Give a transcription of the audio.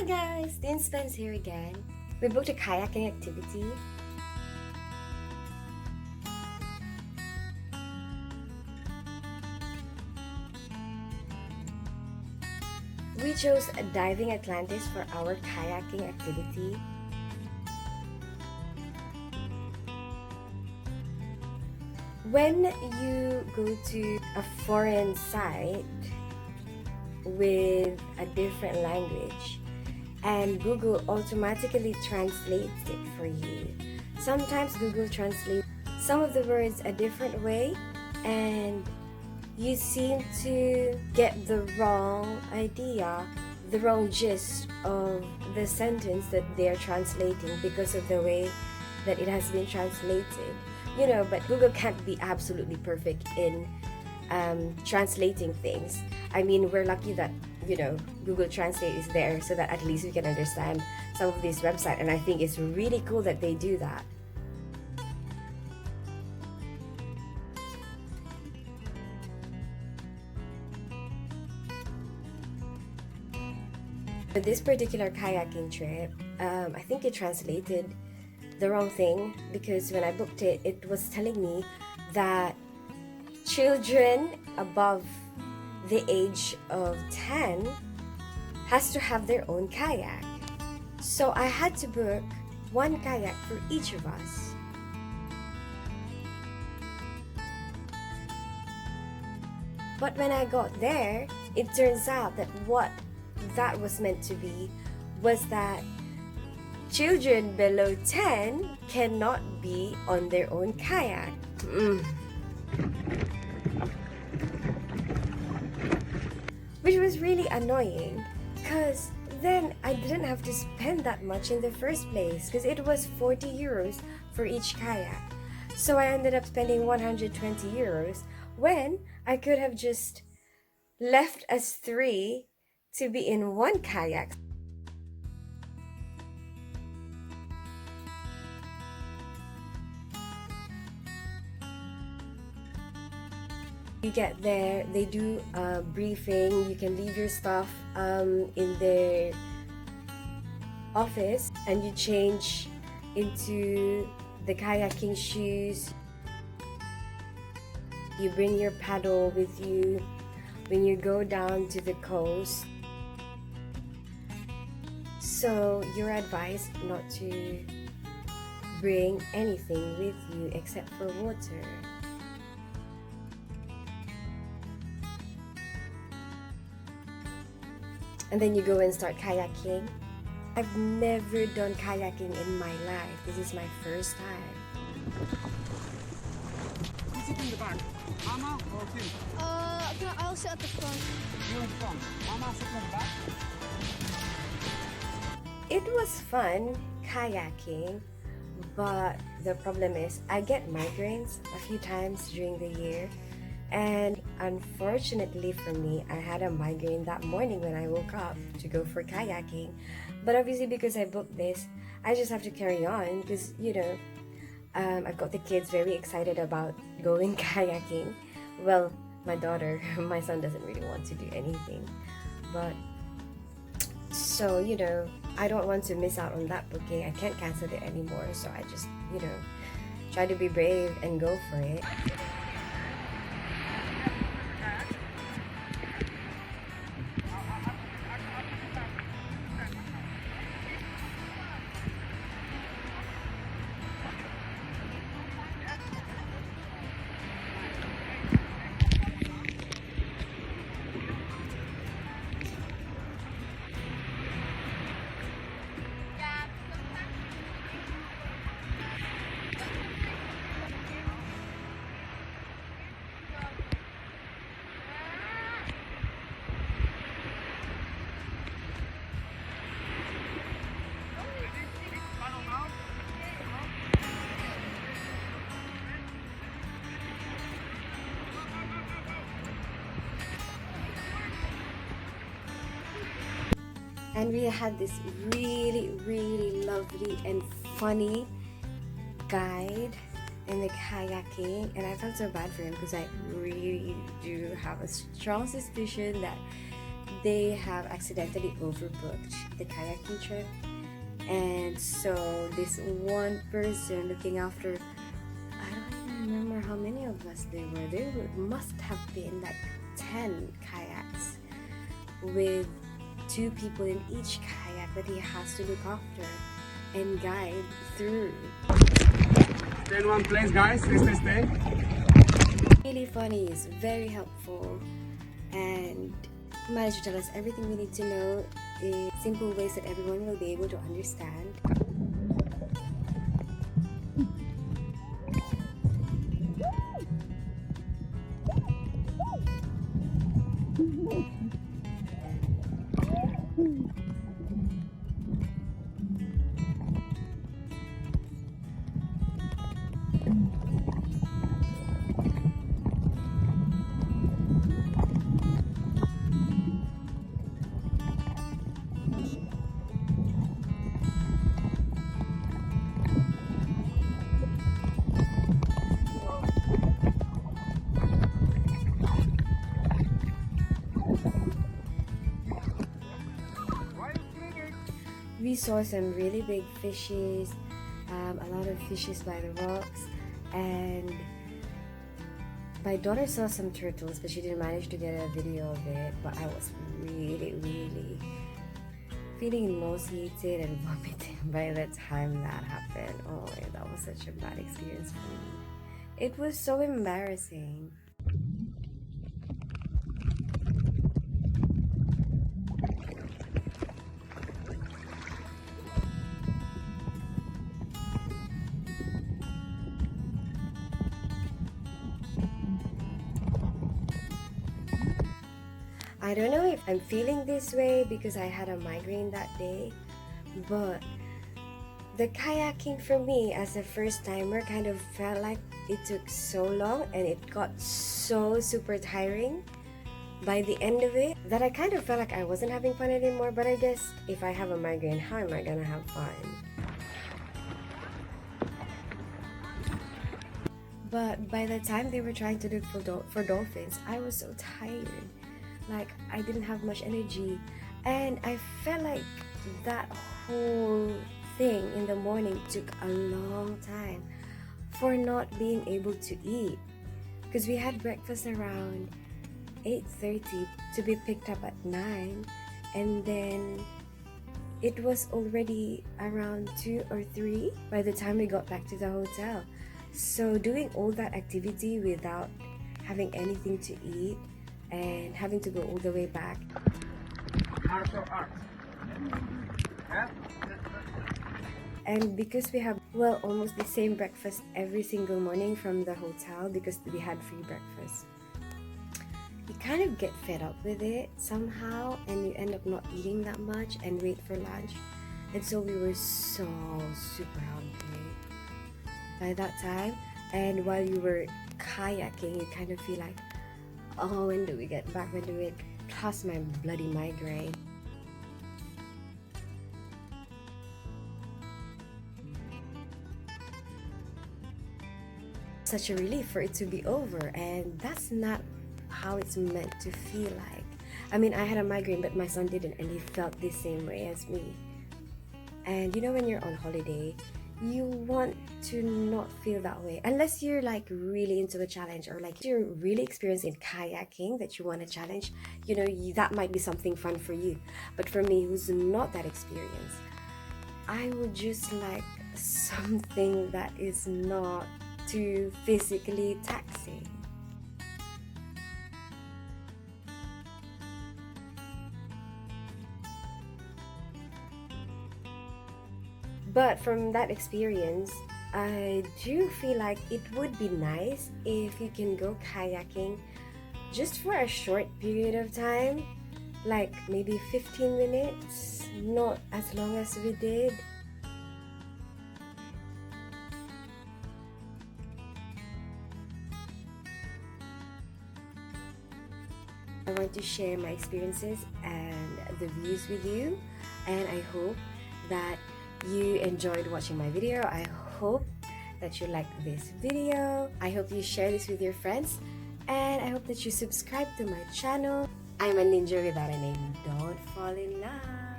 Hi guys, Dean Spence here again. We booked a kayaking activity. We chose a Diving Atlantis for our kayaking activity. When you go to a foreign site with a different language, and Google automatically translates it for you. Sometimes Google translates some of the words a different way, and you seem to get the wrong idea, the wrong gist of the sentence that they're translating because of the way that it has been translated. But Google can't be absolutely perfect in translating things. I mean, we're lucky that Google Translate is there so that at least we can understand some of these websites, and I think it's really cool that they do that. For this particular kayaking trip, I think it translated the wrong thing, because when I booked it, it was telling me that children above the age of 10 has to have their own kayak. So I had to book one kayak for each of us. But when I got there, it turns out that what that was meant to be was that children below 10 cannot be on their own kayak. Which was really annoying, because then I didn't have to spend that much in the first place, because it was 40 euros for each kayak. So I ended up spending 120 euros when I could have just left us three to be in one kayak. You get there, they do a briefing, you can leave your stuff in their office, and you change into the kayaking shoes. You bring your paddle with you when you go down to the coast. So you're advised not to bring anything with you except for water. And then you go and start kayaking. I've never done kayaking in my life. This is my first time. You sit in the back. Mama or Tim? I'll sit at the front. You in front. Mama sit in the back. It was fun kayaking, but the problem is I get migraines a few times during the year. And unfortunately for me, I had a migraine that morning when I woke up to go for kayaking. But obviously, because I booked this, I just have to carry on, because I've got the kids very excited about going kayaking. Well, my daughter, my son doesn't really want to do anything. But so I don't want to miss out on that booking. I can't cancel it anymore, so I just try to be brave and go for it. And we had this really, really lovely and funny guide in the kayaking, and I felt so bad for him because I really do have a strong suspicion that they have accidentally overbooked the kayaking trip, and so this one person looking after, I don't even remember how many of us there were. Must have been like 10 kayaks with 2 people in each kayak that he has to look after and guide through. Stay in one place, guys. Stay. Really funny, is very helpful, and managed to tell us everything we need to know in simple ways that everyone will be able to understand. We saw some really big fishes, a lot of fishes by the rocks, and my daughter saw some turtles, but she didn't manage to get a video of it. But I was really feeling nauseated and vomiting by the time that happened. Oh, that was such a bad experience for me. It was so embarrassing. I don't know if I'm feeling this way because I had a migraine that day, but the kayaking for me as a first timer kind of felt like it took so long and it got so super tiring by the end of it that I kind of felt like I wasn't having fun anymore. But I guess if I have a migraine, how am I gonna have fun? But by the time they were trying to look for dolphins, I was so tired. Like, I didn't have much energy, and I felt like that whole thing in the morning took a long time for not being able to eat, because we had breakfast around 8:30 to be picked up at 9, and then it was already around 2 or 3 by the time we got back to the hotel. So doing all that activity without having anything to eat and having to go all the way back. And because we have, well, almost the same breakfast every single morning from the hotel because we had free breakfast, you kind of get fed up with it somehow and you end up not eating that much and wait for lunch. And so we were so super hungry by that time. And while you were kayaking, you kind of feel like, oh, when do we get back? When do we? Plus my bloody migraine. Such a relief for it to be over, and that's not how it's meant to feel like. I mean, I had a migraine, but my son didn't, and he felt the same way as me. And you know, when you're on holiday, you want to not feel that way unless you're like really into a challenge, or like you're really experienced in kayaking that you want to challenge. You know, that might be something fun for you. But for me, who's not that experienced, I would just like something that is not too physically taxing. But from that experience, I do feel like it would be nice if you can go kayaking just for a short period of time, like maybe 15 minutes, not as long as we did. I want to share my experiences and the views with you, and I hope that you enjoyed watching my video. I hope that you liked this video. I hope you share this with your friends, and I hope that you subscribe to my channel. I'm a ninja without a name. Don't fall in love.